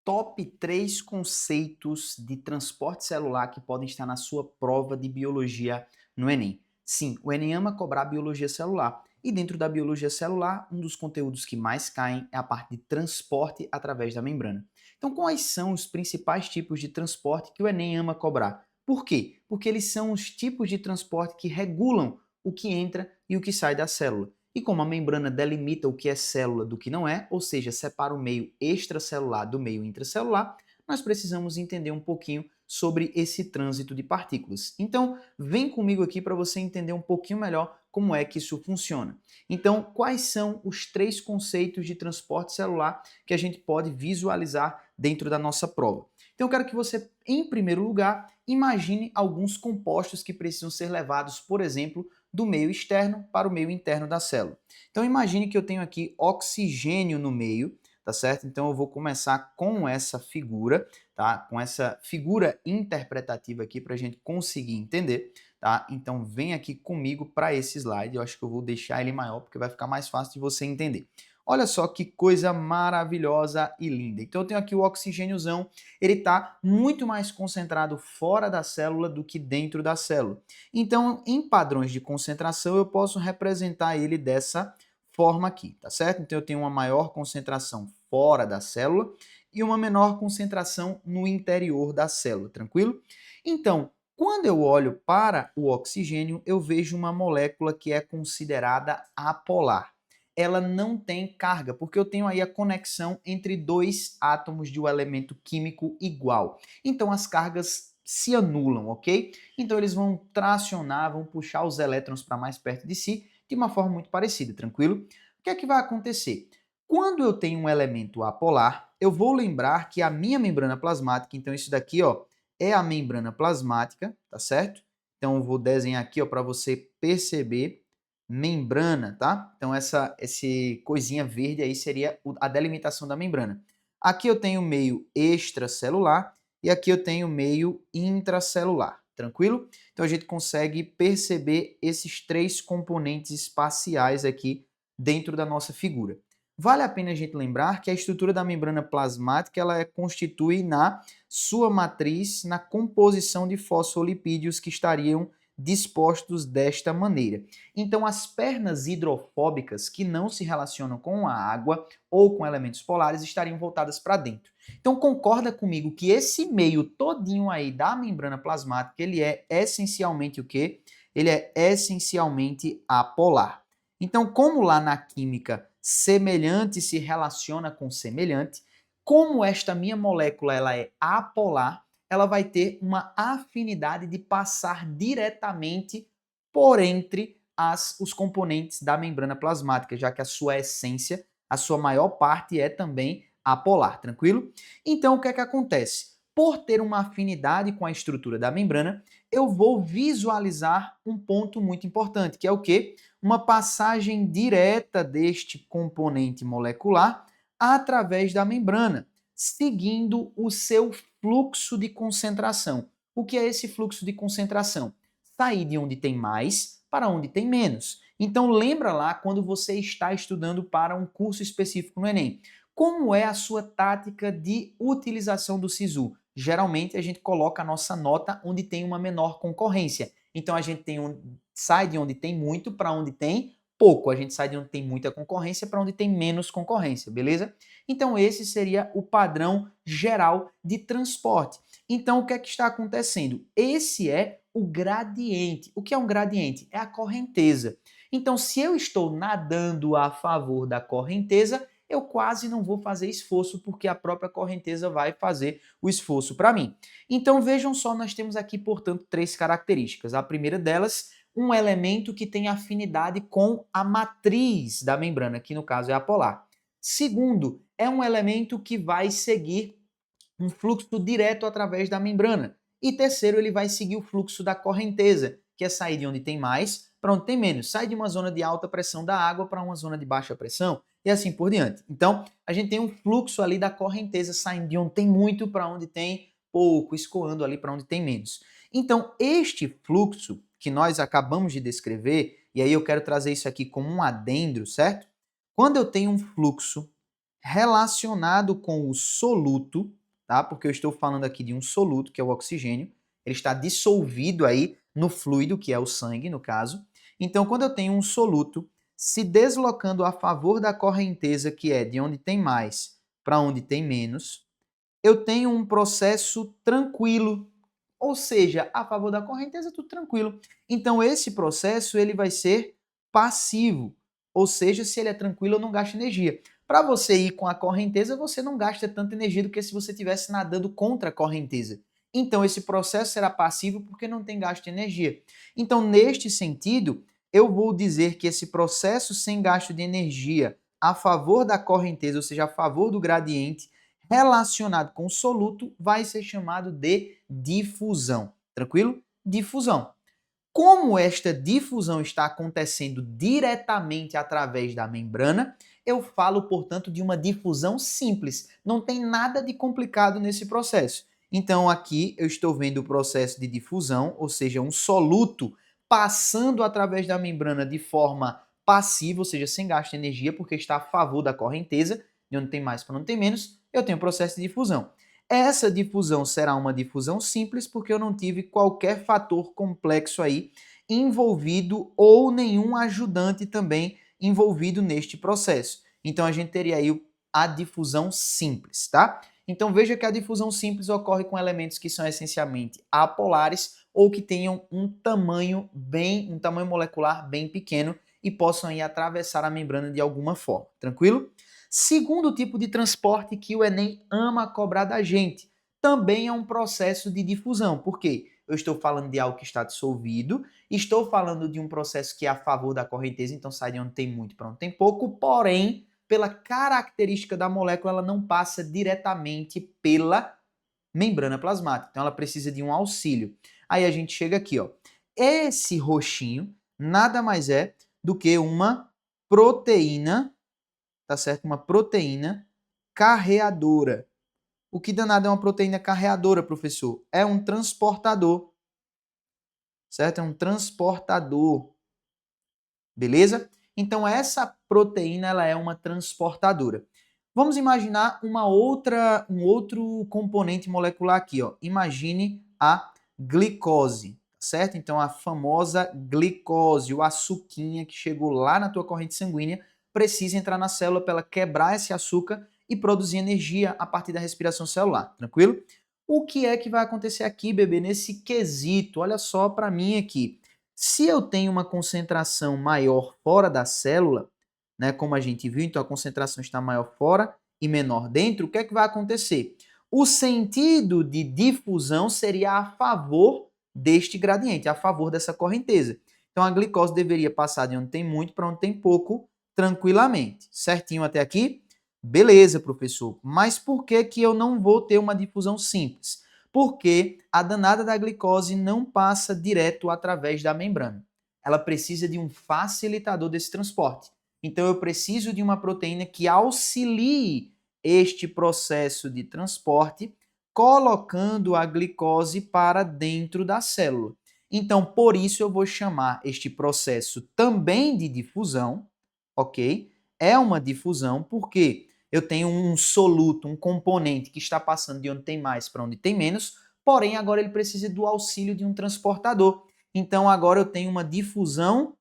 top 3 conceitos de transporte celular que podem estar na sua prova de biologia no Enem. Sim, o Enem ama cobrar biologia celular. E dentro da biologia celular, um dos conteúdos que mais caem é a parte de transporte através da membrana. Então, quais são os principais tipos de transporte que o Enem ama cobrar? Por quê? Porque eles são os tipos de transporte que regulam o que entra e o que sai da célula. E como a membrana delimita o que é célula do que não é, ou seja, separa o meio extracelular do meio intracelular, nós precisamos entender um pouquinho sobre esse trânsito de partículas. Então, vem comigo aqui para você entender um pouquinho melhor como é que isso funciona. Então, quais são os 3 conceitos de transporte celular que a gente pode visualizar dentro da nossa prova? Então, eu quero que você, em primeiro lugar, imagine alguns compostos que precisam ser levados, por exemplo, do meio externo para o meio interno da célula. Então imagine que eu tenho aqui oxigênio no meio, tá certo? Então eu vou começar com essa figura, tá? Com essa figura interpretativa aqui para a gente conseguir entender, tá? Então vem aqui comigo para esse slide, eu acho que eu vou deixar ele maior porque vai ficar mais fácil de você entender. Olha só que coisa maravilhosa e linda. Então eu tenho aqui o oxigêniozão, ele está muito mais concentrado fora da célula do que dentro da célula. Então, em padrões de concentração, eu posso representar ele dessa forma aqui, tá certo? Então eu tenho uma maior concentração fora da célula e uma menor concentração no interior da célula, tranquilo? Então, quando eu olho para o oxigênio, eu vejo uma molécula que é considerada apolar. Ela não tem carga, porque eu tenho aí a conexão entre dois átomos de um elemento químico igual. Então as cargas se anulam, ok? Então eles vão tracionar, vão puxar os elétrons para mais perto de si de uma forma muito parecida, tranquilo? O que é que vai acontecer? Quando eu tenho um elemento apolar, eu vou lembrar que a minha membrana plasmática, então isso daqui, ó, é a membrana plasmática, tá certo? Então eu vou desenhar aqui, ó, para você perceber membrana, tá? Então esse coisinha verde aí seria a delimitação da membrana. Aqui eu tenho meio extracelular e aqui eu tenho meio intracelular, tranquilo? Então a gente consegue perceber esses 3 componentes espaciais aqui dentro da nossa figura. Vale a pena a gente lembrar que a estrutura da membrana plasmática ela constitui na sua matriz, na composição de fosfolipídios que estariam dispostos desta maneira. Então, as pernas hidrofóbicas que não se relacionam com a água ou com elementos polares estariam voltadas para dentro. Então, concorda comigo que esse meio todinho aí da membrana plasmática, ele é essencialmente o quê? Ele é essencialmente apolar. Então, como lá na química semelhante se relaciona com semelhante, como esta minha molécula ela é apolar, ela vai ter uma afinidade de passar diretamente por entre os componentes da membrana plasmática, já que a sua essência, a sua maior parte é também apolar, tranquilo? Então, o que é que acontece? Por ter uma afinidade com a estrutura da membrana, eu vou visualizar um ponto muito importante, que é o quê? Uma passagem direta deste componente molecular através da membrana, seguindo o seu fluxo de concentração. O que é esse fluxo de concentração? Sair de onde tem mais para onde tem menos. Então lembra lá quando você está estudando para um curso específico no Enem. Como é a sua tática de utilização do SISU? Geralmente a gente coloca a nossa nota onde tem uma menor concorrência. Então a gente sai de onde tem muito para onde tem pouco. A gente sai de onde tem muita concorrência para onde tem menos concorrência, beleza? Então esse seria o padrão geral de transporte. Então o que é que está acontecendo? Esse é o gradiente. O que é um gradiente? É a correnteza. Então se eu estou nadando a favor da correnteza, eu quase não vou fazer esforço porque a própria correnteza vai fazer o esforço para mim. Então vejam só, nós temos aqui, portanto, 3 características. A primeira delas, um elemento que tem afinidade com a matriz da membrana, que no caso é a polar. Segundo, é um elemento que vai seguir um fluxo direto através da membrana. E terceiro, ele vai seguir o fluxo da correnteza, que é sair de onde tem mais para onde tem menos. Sai de uma zona de alta pressão da água para uma zona de baixa pressão e assim por diante. Então, a gente tem um fluxo ali da correnteza saindo de onde tem muito para onde tem pouco, escoando ali para onde tem menos. Então, este fluxo que nós acabamos de descrever, e aí eu quero trazer isso aqui como um adendo, certo? Quando eu tenho um fluxo relacionado com o soluto, tá? Porque eu estou falando aqui de um soluto, que é o oxigênio, ele está dissolvido aí no fluido, que é o sangue, no caso. Então, quando eu tenho um soluto se deslocando a favor da correnteza, que é de onde tem mais para onde tem menos, eu tenho um processo tranquilo, ou seja, a favor da correnteza, tudo tranquilo. Então, esse processo ele vai ser passivo, ou seja, se ele é tranquilo, eu não gasto energia. Para você ir com a correnteza, você não gasta tanta energia do que se você estivesse nadando contra a correnteza. Então, esse processo será passivo porque não tem gasto de energia. Então, neste sentido, eu vou dizer que esse processo sem gasto de energia a favor da correnteza, ou seja, a favor do gradiente, relacionado com o soluto, vai ser chamado de difusão. Tranquilo? Difusão. Como esta difusão está acontecendo diretamente através da membrana, eu falo, portanto, de uma difusão simples. Não tem nada de complicado nesse processo. Então, aqui eu estou vendo o processo de difusão, ou seja, um soluto passando através da membrana de forma passiva, ou seja, sem gasto de energia, porque está a favor da correnteza, de onde tem mais para onde tem menos, eu tenho o processo de difusão. Essa difusão será uma difusão simples porque eu não tive qualquer fator complexo aí envolvido ou nenhum ajudante também envolvido neste processo. Então a gente teria aí a difusão simples, tá? Então veja que a difusão simples ocorre com elementos que são essencialmente apolares ou que tenham um tamanho molecular bem pequeno e possam aí atravessar a membrana de alguma forma, tranquilo? Segundo tipo de transporte que o Enem ama cobrar da gente, também é um processo de difusão. Por quê? Eu estou falando de algo que está dissolvido, estou falando de um processo que é a favor da correnteza, então sai de onde tem muito para onde tem pouco, porém, pela característica da molécula, ela não passa diretamente pela membrana plasmática. Então ela precisa de um auxílio. Aí a gente chega aqui, ó. Esse roxinho nada mais é do que uma proteína, tá certo? Uma proteína carreadora. O que danado é uma proteína carreadora, professor? É um transportador, certo? É um transportador, beleza? Então essa proteína ela é uma transportadora. Vamos imaginar um outro componente molecular aqui, ó. Imagine a glicose, certo? Então a famosa glicose, o açuquinha que chegou lá na tua corrente sanguínea, precisa entrar na célula para ela quebrar esse açúcar e produzir energia a partir da respiração celular, tranquilo? O que é que vai acontecer aqui, bebê, nesse quesito? Olha só para mim aqui. Se eu tenho uma concentração maior fora da célula, né, como a gente viu, então a concentração está maior fora e menor dentro, o que é que vai acontecer? O sentido de difusão seria a favor deste gradiente, a favor dessa correnteza. Então a glicose deveria passar de onde tem muito para onde tem pouco tranquilamente. Certinho até aqui? Beleza, professor. Mas por que que eu não vou ter uma difusão simples? Porque a danada da glicose não passa direto através da membrana. Ela precisa de um facilitador desse transporte. Então eu preciso de uma proteína que auxilie este processo de transporte, colocando a glicose para dentro da célula. Então, por isso eu vou chamar este processo também de difusão, ok? É uma difusão porque eu tenho um soluto, um componente que está passando de onde tem mais para onde tem menos, porém agora ele precisa do auxílio de um transportador. Então agora eu tenho uma difusão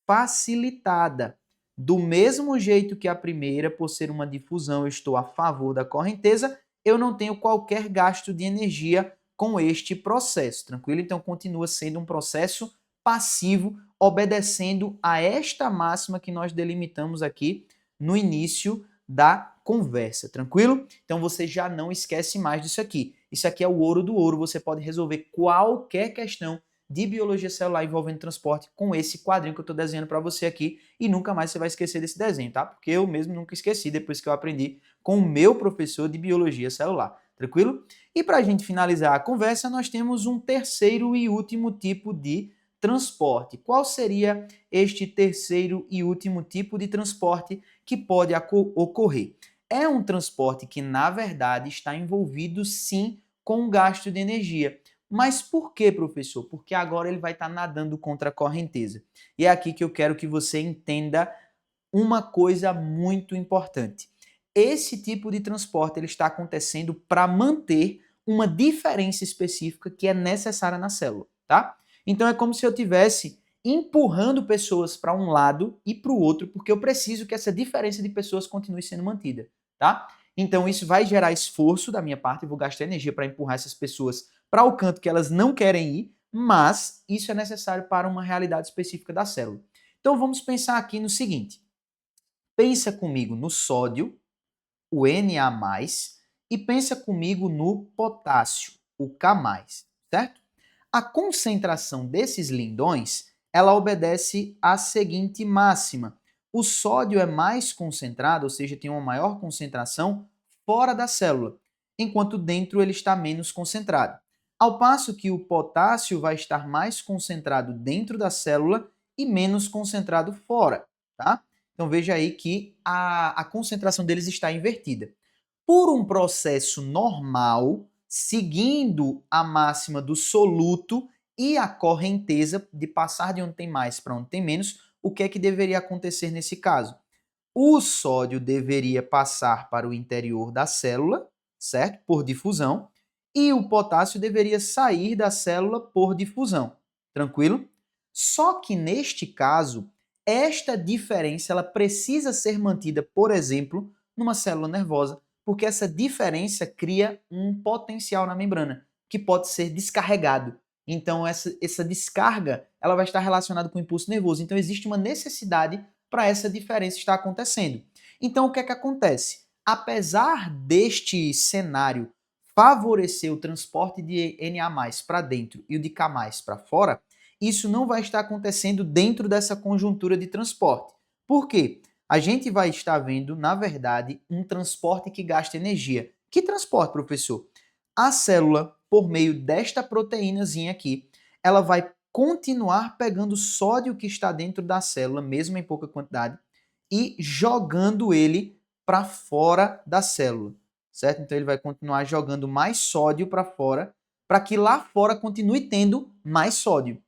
facilitada. Do mesmo jeito que a primeira, por ser uma difusão, eu estou a favor da correnteza, eu não tenho qualquer gasto de energia com este processo, tranquilo? Então continua sendo um processo passivo, obedecendo a esta máxima que nós delimitamos aqui no início da conversa, tranquilo? Então você já não esquece mais disso aqui. Isso aqui é o ouro do ouro, você pode resolver qualquer questão de biologia celular envolvendo transporte com esse quadrinho que eu estou desenhando para você aqui e nunca mais você vai esquecer desse desenho, tá? Porque eu mesmo nunca esqueci depois que eu aprendi com o meu professor de biologia celular, tranquilo? E para a gente finalizar a conversa, nós temos um terceiro e último tipo de transporte. Qual seria este terceiro e último tipo de transporte que pode ocorrer? É um transporte que, na verdade, está envolvido sim com um gasto de energia. Mas por que, professor? Porque agora ele vai estar nadando contra a correnteza. E é aqui que eu quero que você entenda uma coisa muito importante. esse tipo de transporte ele está acontecendo para manter uma diferença específica que é necessária na célula, tá? Então é como se eu tivesse empurrando pessoas para um lado e para o outro, porque eu preciso que essa diferença de pessoas continue sendo mantida, tá? Então isso vai gerar esforço da minha parte, eu vou gastar energia para empurrar essas pessoas para o canto que elas não querem ir, mas isso é necessário para uma realidade específica da célula. Então vamos pensar aqui no seguinte: pensa comigo no sódio, o Na+, e pensa comigo no potássio, o K+, certo? A concentração desses lindões, ela obedece à seguinte máxima: o sódio é mais concentrado, ou seja, tem uma maior concentração fora da célula, enquanto dentro ele está menos concentrado. Ao passo que o potássio vai estar mais concentrado dentro da célula e menos concentrado fora, tá? Então veja aí que a concentração deles está invertida. Por um processo normal, seguindo a máxima do soluto e a correnteza de passar de onde tem mais para onde tem menos, o que é que deveria acontecer nesse caso? O sódio deveria passar para o interior da célula, certo? Por difusão, e o potássio deveria sair da célula por difusão. Tranquilo? Só que neste caso, esta diferença ela precisa ser mantida, por exemplo, numa célula nervosa, porque essa diferença cria um potencial na membrana que pode ser descarregado. Então essa descarga ela vai estar relacionada com o impulso nervoso. Então existe uma necessidade para essa diferença estar acontecendo. Então o que é que acontece? Apesar deste cenário favorecer o transporte de Na+ para dentro e o de K+ para fora, isso não vai estar acontecendo dentro dessa conjuntura de transporte. Por quê? A gente vai estar vendo, na verdade, um transporte que gasta energia. Que transporte, professor? A célula, por meio desta proteínazinha aqui, ela vai continuar pegando o sódio que está dentro da célula, mesmo em pouca quantidade, e jogando ele para fora da célula, certo? Então ele vai continuar jogando mais sódio para fora, para que lá fora continue tendo mais sódio.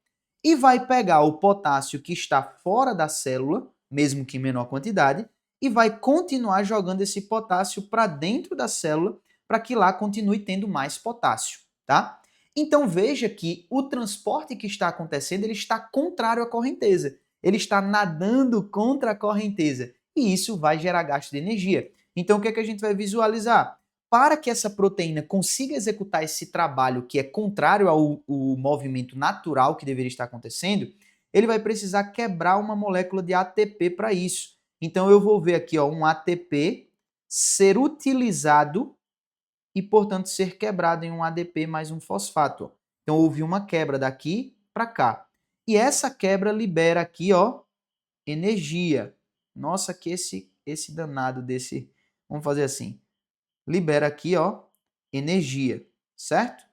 E vai pegar o potássio que está fora da célula, mesmo que em menor quantidade, e vai continuar jogando esse potássio para dentro da célula, para que lá continue tendo mais potássio, tá? Então veja que o transporte que está acontecendo, ele está contrário à correnteza. Ele está nadando contra a correnteza. E isso vai gerar gasto de energia. Então o que é que a gente vai visualizar? Para que essa proteína consiga executar esse trabalho que é contrário ao movimento natural que deveria estar acontecendo, ele vai precisar quebrar uma molécula de ATP para isso. Então eu vou ver aqui ó, um ATP ser utilizado e, portanto, ser quebrado em um ADP mais um fosfato. Então houve uma quebra daqui para cá. E essa quebra libera aqui, ó, energia. Nossa, que esse danado desse, vamos fazer assim, libera aqui, ó, energia, certo?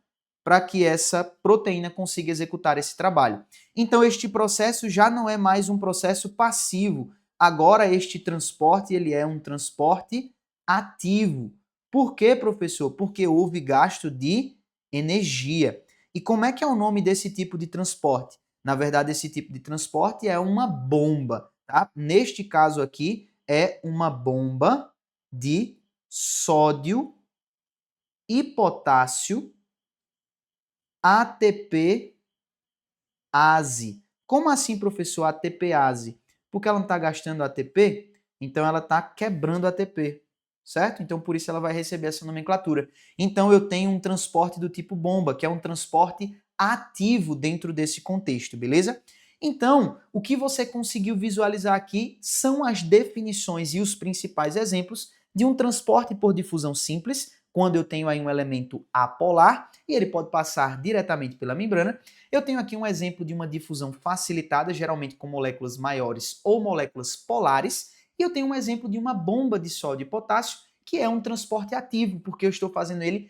Para que essa proteína consiga executar esse trabalho. Então este processo já não é mais um processo passivo. Agora este transporte, ele é um transporte ativo. Por quê, professor? Porque houve gasto de energia. E como é que é o nome desse tipo de transporte? Na verdade, esse tipo de transporte é uma bomba, tá? Neste caso aqui, é uma bomba de sódio e potássio ATPase. Como assim, professor, ATPase? Porque ela não está gastando ATP, então ela está quebrando ATP, certo? Então por isso ela vai receber essa nomenclatura. Então eu tenho um transporte do tipo bomba, que é um transporte ativo dentro desse contexto, beleza? Então, o que você conseguiu visualizar aqui são as definições e os principais exemplos de um transporte por difusão simples, quando eu tenho aí um elemento apolar e ele pode passar diretamente pela membrana. Eu tenho aqui um exemplo de uma difusão facilitada, geralmente com moléculas maiores ou moléculas polares, e eu tenho um exemplo de uma bomba de sódio e potássio, que é um transporte ativo, porque eu estou fazendo ele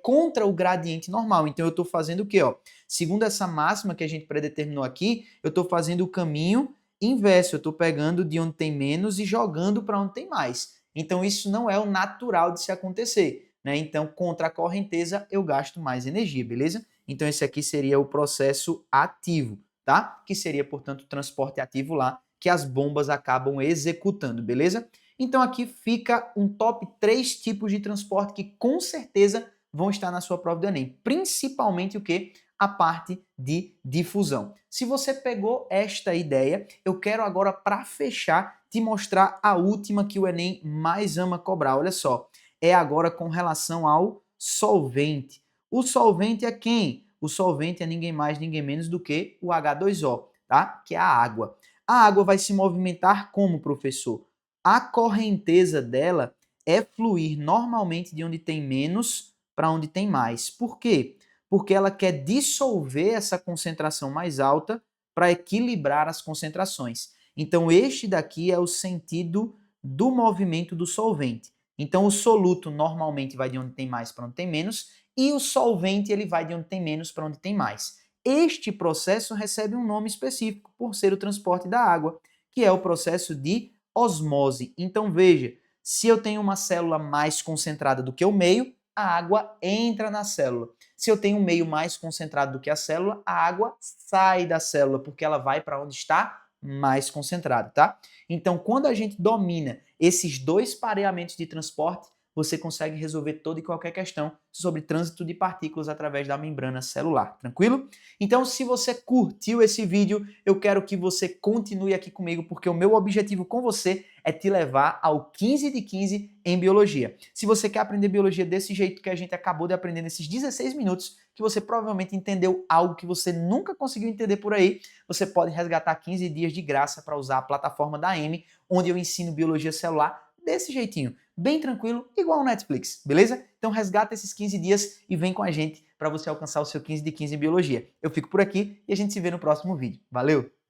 contra o gradiente normal. Então eu estou fazendo o quê? Ó? Segundo essa máxima que a gente predeterminou aqui, eu estou fazendo o caminho inverso. Eu estou pegando de onde tem menos e jogando para onde tem mais. Então isso não é o natural de se acontecer, né? Então contra a correnteza eu gasto mais energia, beleza? Então esse aqui seria o processo ativo, tá? Que seria, portanto, o transporte ativo lá que as bombas acabam executando, beleza? Então aqui fica um top 3 tipos de transporte que com certeza vão estar na sua prova do Enem, principalmente o que? A parte de difusão. Se você pegou esta ideia, eu quero agora, para fechar, te mostrar a última que o Enem mais ama cobrar. Olha só, é agora com relação ao solvente. O solvente é quem? O solvente é ninguém mais, ninguém menos do que o H2O, tá? Que é a água. A água vai se movimentar como, professor? A correnteza dela é fluir normalmente de onde tem menos para onde tem mais. Por quê? Porque ela quer dissolver essa concentração mais alta para equilibrar as concentrações. Então, este daqui é o sentido do movimento do solvente. Então, o soluto normalmente vai de onde tem mais para onde tem menos, e o solvente ele vai de onde tem menos para onde tem mais. Este processo recebe um nome específico por ser o transporte da água, que é o processo de osmose. Então, veja, se eu tenho uma célula mais concentrada do que o meio, a água entra na célula. Se eu tenho um meio mais concentrado do que a célula, a água sai da célula, porque ela vai para onde está mais concentrada, tá? Então, quando a gente domina esses dois pareamentos de transporte, você consegue resolver toda e qualquer questão sobre trânsito de partículas através da membrana celular, tranquilo? Então, se você curtiu esse vídeo, eu quero que você continue aqui comigo, porque o meu objetivo com você é te levar ao 15 de 15 em biologia. Se você quer aprender biologia desse jeito que a gente acabou de aprender nesses 16 minutos, que você provavelmente entendeu algo que você nunca conseguiu entender por aí, você pode resgatar 15 dias de graça para usar a plataforma da M, onde eu ensino biologia celular desse jeitinho, bem tranquilo, igual o Netflix, beleza? Então resgata esses 15 dias e vem com a gente para você alcançar o seu 15 de 15 em biologia. Eu fico por aqui e a gente se vê no próximo vídeo. Valeu!